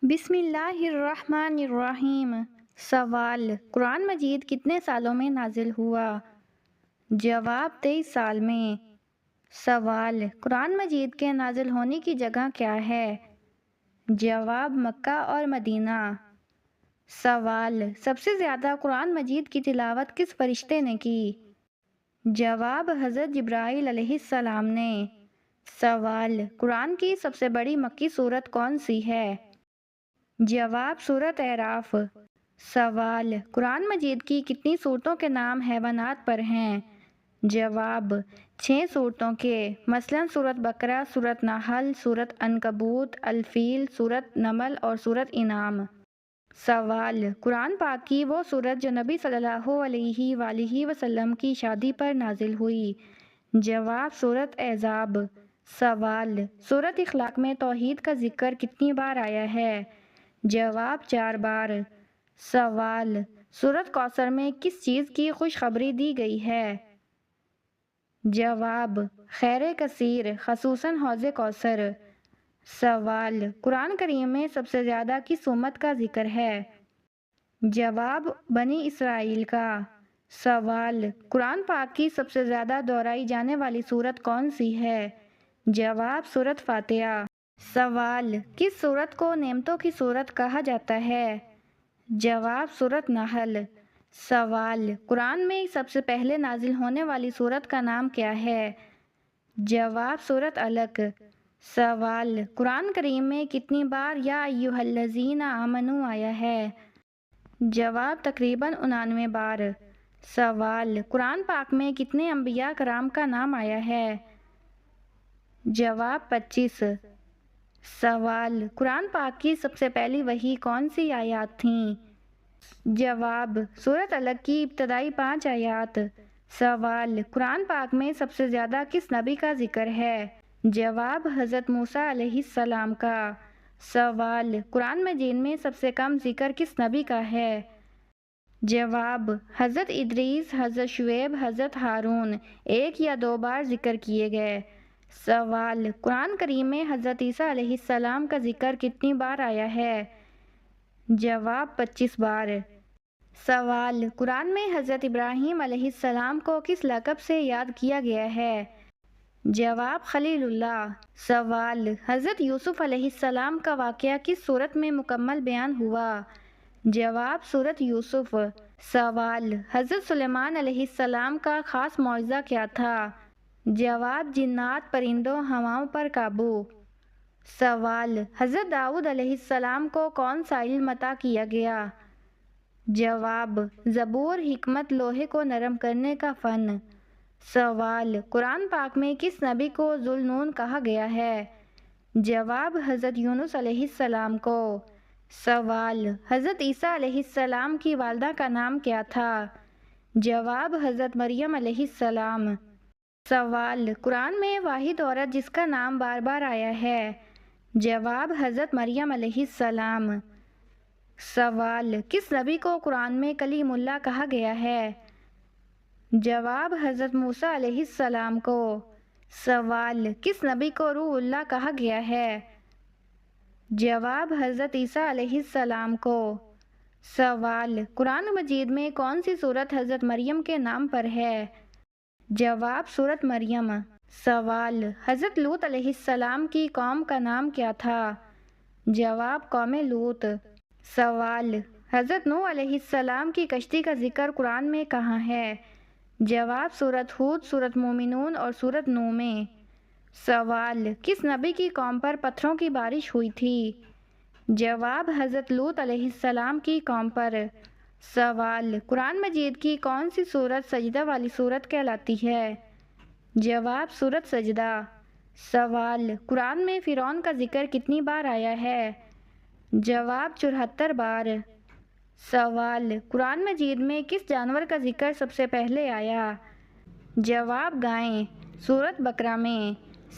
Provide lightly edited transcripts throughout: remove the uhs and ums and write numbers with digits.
بسم اللہ الرحمن الرحیم۔ سوال: قرآن مجید کتنے سالوں میں نازل ہوا؟ جواب: 23 سال میں۔ سوال: قرآن مجید کے نازل ہونے کی جگہ کیا ہے؟ جواب: مکہ اور مدینہ۔ سوال: سب سے زیادہ قرآن مجید کی تلاوت کس فرشتے نے کی؟ جواب: حضرت جبرائیل علیہ السلام نے۔ سوال: قرآن کی سب سے بڑی مکی سورت کون سی ہے؟ جواب: سورۃ اعراف۔ سوال: قرآن مجید کی کتنی سورتوں کے نام حیوانات پر ہیں؟ جواب: 6 سورتوں کے، مثلاً سورۃ بقرہ، سورۃ نحل، سورۃ عنکبوت، الفیل، سورۃ نمل اور سورۃ انعام۔ سوال: قرآن پاک کی وہ سورت جو نبی صلی اللہ علیہ وآلہ وسلم کی شادی پر نازل ہوئی؟ جواب: سورۃ احزاب۔ سوال: سورۃ اخلاق میں توحید کا ذکر کتنی بار آیا ہے؟ جواب: 4 بار۔ سوال: سورۃ کوثر میں کس چیز کی خوشخبری دی گئی ہے؟ جواب: خیر کثیر، خصوصاً حوض کوثر۔ سوال: قرآن کریم میں سب سے زیادہ کس امت کا ذکر ہے؟ جواب: بنی اسرائیل کا۔ سوال: قرآن پاک کی سب سے زیادہ دہرائی جانے والی سورت کون سی ہے؟ جواب: سورۃ فاتحہ۔ سوال: کس سورت کو نعمتوں کی سورت کہا جاتا ہے؟ جواب: سورۃ نحل۔ سوال: قرآن میں سب سے پہلے نازل ہونے والی سورت کا نام کیا ہے؟ جواب: سورۃ علق۔ سوال: قرآن کریم میں کتنی بار یا ایھا الذین آمنوا آیا ہے؟ جواب: تقریباً 99 بار۔ سوال: قرآن پاک میں کتنے انبیاء کرام کا نام آیا ہے؟ جواب: 25۔ سوال: قرآن پاک کی سب سے پہلی وحی کون سی آیات تھیں؟ جواب: سورۃ علق کی ابتدائی 5 آیات۔ سوال: قرآن پاک میں سب سے زیادہ کس نبی کا ذکر ہے؟ جواب: حضرت موسیٰ علیہ السلام کا۔ سوال: قرآن مجید میں سب سے کم ذکر کس نبی کا ہے؟ جواب: حضرت ادریس، حضرت شعیب، حضرت ہارون، 1 یا 2 بار ذکر کیے گئے۔ سوال: قرآن کریم میں حضرت عیسیٰ علیہ السلام کا ذکر کتنی بار آیا ہے؟ جواب: 25 بار۔ سوال: قرآن میں حضرت ابراہیم علیہ السلام کو کس لقب سے یاد کیا گیا ہے؟ جواب: خلیل اللہ۔ سوال: حضرت یوسف علیہ السلام کا واقعہ کس سورت میں مکمل بیان ہوا؟ جواب: سورۃ یوسف۔ سوال: حضرت سلیمان علیہ السلام کا خاص معجزہ کیا تھا؟ جواب: جنات، پرندوں، ہواؤں پر قابو۔ سوال: حضرت داؤد علیہ السلام کو کون سا علم عطا کیا گیا؟ جواب: زبور، حکمت، لوہے کو نرم کرنے کا فن۔ سوال: قرآن پاک میں کس نبی کو ذو النون کہا گیا ہے؟ جواب: حضرت یونس علیہ السلام کو۔ سوال: حضرت عیسیٰ علیہ السلام کی والدہ کا نام کیا تھا؟ جواب: حضرت مریم علیہ السلام۔ سوال: قرآن میں واحد عورت جس کا نام بار بار آیا ہے؟ جواب: حضرت مریم علیہ السلام۔ سوال: کس نبی کو قرآن میں کلیم اللہ کہا گیا ہے؟ جواب: حضرت موسیٰ علیہ السلام کو۔ سوال: کس نبی کو روح اللہ کہا گیا ہے؟ جواب: حضرت عیسیٰ علیہ السلام کو۔ سوال: قرآن مجید میں کون سی سورت حضرت مریم کے نام پر ہے؟ جواب: سورۃ مریم۔ سوال: حضرت لوط علیہ السلام کی قوم کا نام کیا تھا؟ جواب: قوم لوط۔ سوال: حضرت نوح علیہ السلام کی کشتی کا ذکر قرآن میں کہاں ہے؟ جواب: سورۃ ہود، سورۃ مومنون اور سورۃ نوح میں۔ سوال: کس نبی کی قوم پر پتھروں کی بارش ہوئی تھی؟ جواب: حضرت لوط علیہ السلام کی قوم پر۔ سوال: قرآن مجید کی کون سی سورت سجدہ والی سورت کہلاتی ہے؟ جواب: سورۃ سجدہ۔ سوال: قرآن میں فرعون کا ذکر کتنی بار آیا ہے؟ جواب: 74 بار۔ سوال: قرآن مجید میں کس جانور کا ذکر سب سے پہلے آیا؟ جواب: گائیں، سورۃ بقرہ میں۔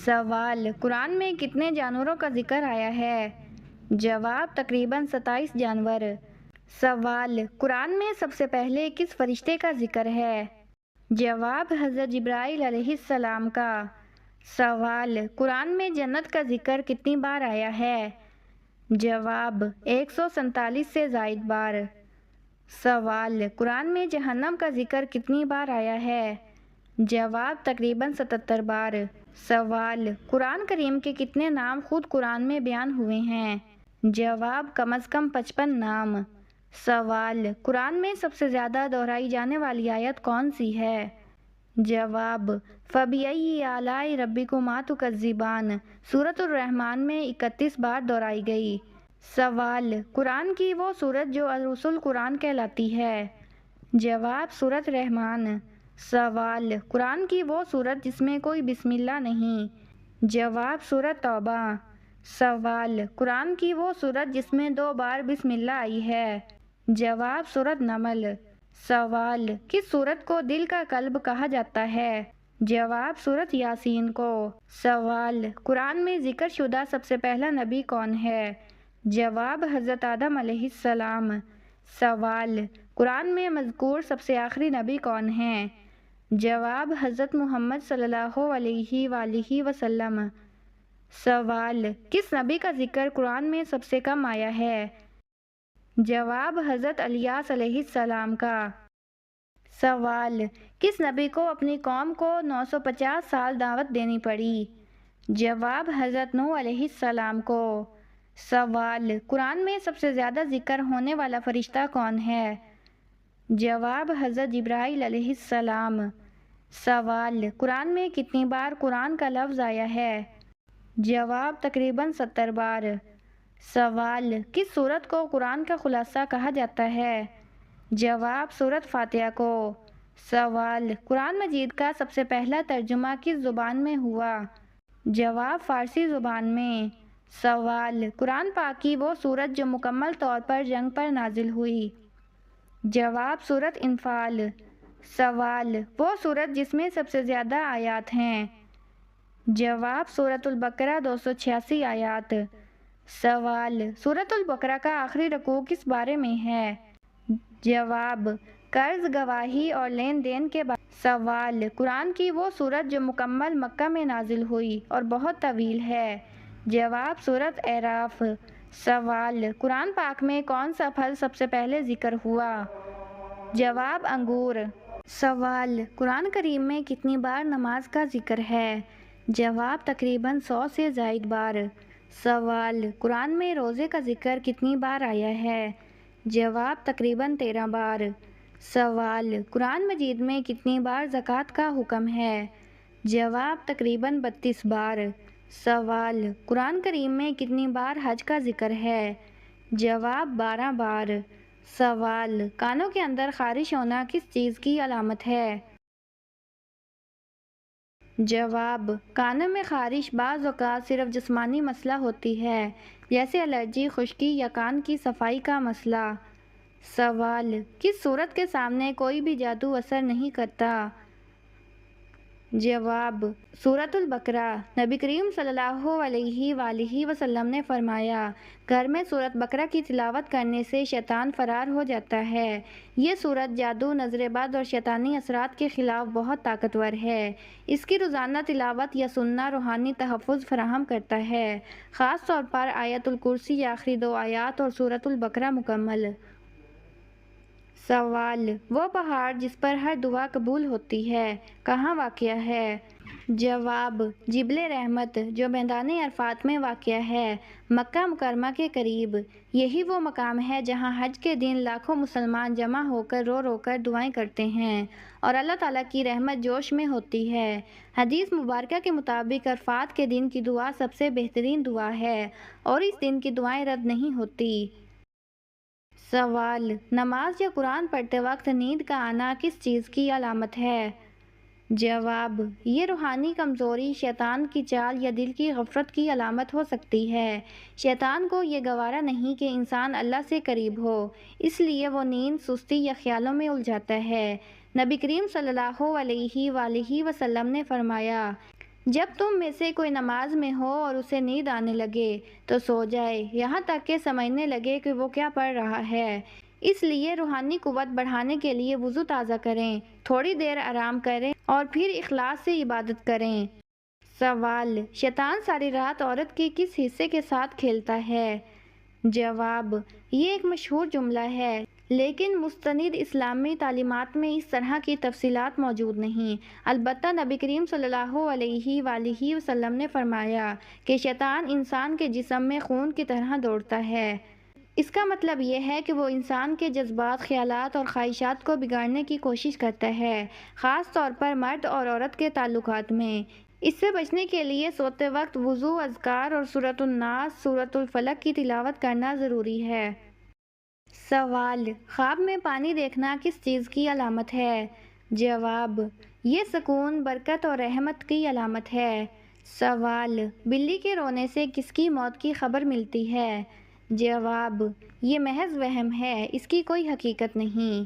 سوال: قرآن میں کتنے جانوروں کا ذکر آیا ہے؟ جواب: تقریباً 27 جانور۔ سوال: قرآن میں سب سے پہلے کس فرشتے کا ذکر ہے؟ جواب: حضرت جبرائیل علیہ السلام کا۔ سوال: قرآن میں جنت کا ذکر کتنی بار آیا ہے؟ جواب 147 سے زائد بار۔ سوال قرآن میں جہنم کا ذکر کتنی بار آیا ہے؟ جواب تقریباً 77 بار۔ سوال قرآن کریم کے کتنے نام خود قرآن میں بیان ہوئے ہیں؟ جواب کم از کم 55 نام۔ سوال قرآن میں سب سے زیادہ دہرائی جانے والی آیت کون سی ہے؟ جواب فَبِأَيِّ آلَاءِ رَبِّكُمَا تُكَذِّبَانِ سورۃ الرحمن میں 31 بار دہرائی گئی۔ سوال قرآن کی وہ سورت جو الرسل قرآن کہلاتی ہے؟ جواب سورۃ رحمان۔ سوال قرآن کی وہ سورت جس میں کوئی بسم اللہ نہیں؟ جواب سورۃ توبہ۔ سوال قرآن کی وہ سورت جس میں 2 بار بسم اللہ آئی ہے؟ جواب سورۃ نمل۔ سوال کس سورت کو دل کا قلب کہا جاتا ہے؟ جواب سورۃ یاسین کو۔ سوال قرآن میں ذکر شدہ سب سے پہلا نبی کون ہے؟ جواب حضرت آدم علیہ السلام۔ سوال قرآن میں مذکور سب سے آخری نبی کون ہیں؟ جواب حضرت محمد صلی اللہ علیہ وآلہ وسلم۔ سوال کس نبی کا ذکر قرآن میں سب سے کم آیا ہے؟ جواب حضرت الیاس علیہ السلام کا۔ سوال کس نبی کو اپنی قوم کو 950 سال دعوت دینی پڑی؟ جواب حضرت نوح علیہ السلام کو۔ سوال قرآن میں سب سے زیادہ ذکر ہونے والا فرشتہ کون ہے؟ جواب حضرت جبرائیل علیہ السلام۔ سوال قرآن میں کتنی بار قرآن کا لفظ آیا ہے؟ جواب تقریباً 70 بار۔ سوال کس سورت کو قرآن کا خلاصہ کہا جاتا ہے؟ جواب سورۃ فاتحہ کو۔ سوال قرآن مجید کا سب سے پہلا ترجمہ کس زبان میں ہوا؟ جواب فارسی زبان میں۔ سوال قرآن پاک کی وہ سورت جو مکمل طور پر جنگ پر نازل ہوئی؟ جواب سورۃ انفال۔ سوال وہ سورت جس میں سب سے زیادہ آیات ہیں؟ جواب سورۃ البقرہ 286 آیات۔ سوال سورۃ البقرہ کا آخری رکوع کس بارے میں ہے؟ جواب قرض گواہی اور لین دین کے بارے۔ سوال قرآن کی وہ سورت جو مکمل مکہ میں نازل ہوئی اور بہت طویل ہے؟ جواب سورۃ اعراف۔ سوال قرآن پاک میں کون سا پھل سب سے پہلے ذکر ہوا؟ جواب انگور۔ سوال قرآن کریم میں کتنی بار نماز کا ذکر ہے؟ جواب تقریباً 100 سے زائد بار۔ سوال قرآن میں روزے کا ذکر کتنی بار آیا ہے؟ جواب تقریباً 13 بار۔ سوال قرآن مجید میں کتنی بار زکوٰۃ کا حکم ہے؟ جواب تقریباً 32 بار۔ سوال قرآن کریم میں کتنی بار حج کا ذکر ہے؟ جواب 12 بار۔ سوال کانوں کے اندر خارش ہونا کس چیز کی علامت ہے؟ جواب کانوں میں خارش بعض اوقات صرف جسمانی مسئلہ ہوتی ہے، جیسے الرجی، خشکی یا کان کی صفائی کا مسئلہ۔ سوال کس سورت کے سامنے کوئی بھی جادو اثر نہیں کرتا؟ جواب سورۃ البقرہ۔ نبی کریم صلی اللہ علیہ وآلہ وسلم نے فرمایا، گھر میں سورۃ بقرہ کی تلاوت کرنے سے شیطان فرار ہو جاتا ہے۔ یہ سورت جادو، نظر بد اور شیطانی اثرات کے خلاف بہت طاقتور ہے۔ اس کی روزانہ تلاوت یا سننا روحانی تحفظ فراہم کرتا ہے، خاص طور پر آیت الکرسی یا آخری 2 آیات اور سورۃ البقرہ مکمل۔ سوال وہ پہاڑ جس پر ہر دعا قبول ہوتی ہے کہاں واقع ہے؟ جواب جبل رحمت، جو میدان عرفات میں واقع ہے، مکہ مکرمہ کے قریب۔ یہی وہ مقام ہے جہاں حج کے دن لاکھوں مسلمان جمع ہو کر رو رو کر دعائیں کرتے ہیں اور اللہ تعالیٰ کی رحمت جوش میں ہوتی ہے۔ حدیث مبارکہ کے مطابق عرفات کے دن کی دعا سب سے بہترین دعا ہے اور اس دن کی دعائیں رد نہیں ہوتی۔ سوال نماز یا قرآن پڑھتے وقت نیند کا آنا کس چیز کی علامت ہے؟ جواب یہ روحانی کمزوری، شیطان کی چال یا دل کی غفلت کی علامت ہو سکتی ہے۔ شیطان کو یہ گوارا نہیں کہ انسان اللہ سے قریب ہو، اس لیے وہ نیند، سستی یا خیالوں میں الجھاتا ہے۔ نبی کریم صلی اللہ علیہ وآلہ وسلم نے فرمایا، جب تم میں سے کوئی نماز میں ہو اور اسے نیند آنے لگے تو سو جائے، یہاں تک کہ سمجھنے لگے کہ وہ کیا پڑھ رہا ہے۔ اس لیے روحانی قوت بڑھانے کے لیے وضو تازہ کریں، تھوڑی دیر آرام کریں اور پھر اخلاص سے عبادت کریں۔ سوال شیطان ساری رات عورت کے کس حصے کے ساتھ کھیلتا ہے؟ جواب: یہ ایک مشہور جملہ ہے، لیکن مستند اسلامی تعلیمات میں اس طرح کی تفصیلات موجود نہیں۔ البتہ نبی کریم صلی اللہ علیہ وآلہ وسلم نے فرمایا کہ شیطان انسان کے جسم میں خون کی طرح دوڑتا ہے۔ اس کا مطلب یہ ہے کہ وہ انسان کے جذبات، خیالات اور خواہشات کو بگاڑنے کی کوشش کرتا ہے، خاص طور پر مرد اور عورت کے تعلقات میں۔ اس سے بچنے کے لیے سوتے وقت وضو، اذکار اور سورۃ الناس، سورۃ الفلق کی تلاوت کرنا ضروری ہے۔ سوال: خواب میں پانی دیکھنا کس چیز کی علامت ہے؟ جواب: یہ سکون، برکت اور رحمت کی علامت ہے۔ سوال: بلی کے رونے سے کس کی موت کی خبر ملتی ہے؟ جواب: یہ محض وہم ہے، اس کی کوئی حقیقت نہیں۔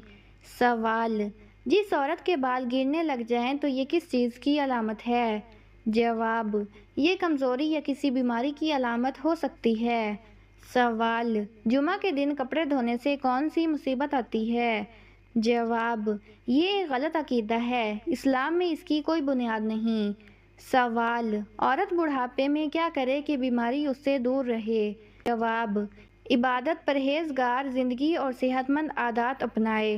سوال: جس عورت کے بال گرنے لگ جائیں تو یہ کس چیز کی علامت ہے؟ جواب: یہ کمزوری یا کسی بیماری کی علامت ہو سکتی ہے۔ سوال: جمعہ کے دن کپڑے دھونے سے کون سی مصیبت آتی ہے؟ جواب: یہ ایک غلط عقیدہ ہے، اسلام میں اس کی کوئی بنیاد نہیں۔ سوال: عورت بڑھاپے میں کیا کرے کہ بیماری اس سے دور رہے؟ جواب: عبادت، پرہیزگار زندگی اور صحت مند عادات اپنائے۔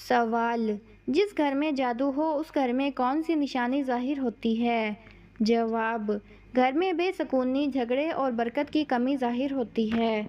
سوال: جس گھر میں جادو ہو اس گھر میں کون سی نشانی ظاہر ہوتی ہے؟ جواب: گھر میں بے سکونی، جھگڑے اور برکت کی کمی ظاہر ہوتی ہے۔